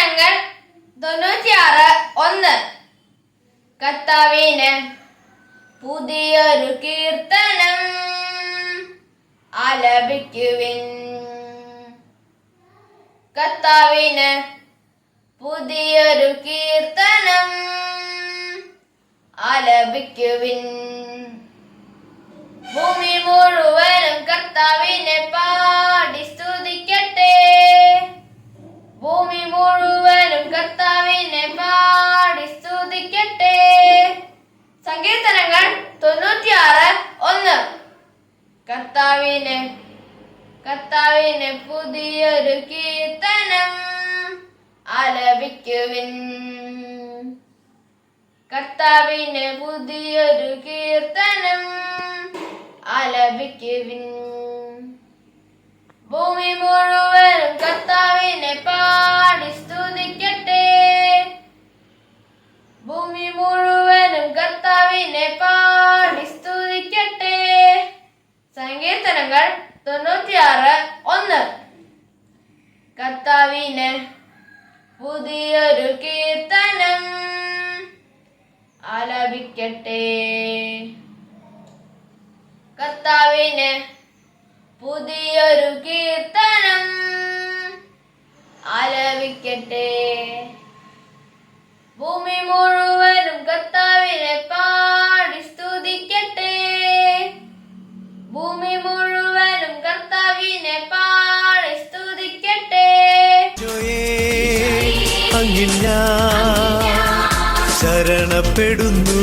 സങ്കീർത്തനങ്ങൾ 96:1. കർത്താവിന് പുതിയൊരു കീർത്തനം ആലപിക്കുവിൻ. കർത്താവിന് പുതിയൊരു കീർത്തനം ആലപിക്കുവിൻ. ഭൂമി മുഴുവനും കർത്താവിനെ പാടി സ്തുതിക്കട്ടെ. ഭൂമി മുഴുവനും കർത്താവിനെ പാടി സ്തുതിക്കട്ടെ. സങ്കീർത്തനങ്ങൾ 96:1. കർത്താവിന് പുതിയൊരു കീർത്തനം ആലപിക്കുവിൻ. കർത്താവിന് പുതിയൊരു കീർത്തനം ആലപിക്കുവിൻ. ഭൂമി മുഴുവനും കർത്താവിനെ പാടി സ്തുതിക്കട്ടെ. ഭൂമി മുഴുവനും കർത്താവിനെ പാടി സ്തുതിക്കട്ടെ. സങ്കീർത്തനങ്ങൾ 96:1. കർത്താവിന് പുതിയൊരു കീർത്തനം ആലപിക്കട്ടെ. കർത്താവിന് പുതിയൊരു കീർത്തനം ആലപിക്കട്ടെ. ഭൂമി മുഴുവനും കർത്താവിനെ പാടി സ്തുതിക്കട്ടെ. ഭൂമി മുഴുവനും കർത്താവിനെ പാടി സ്തുതിക്കട്ടെ. അങ്ങിൽ ഞാൻ ശരണപ്പെടുന്നു.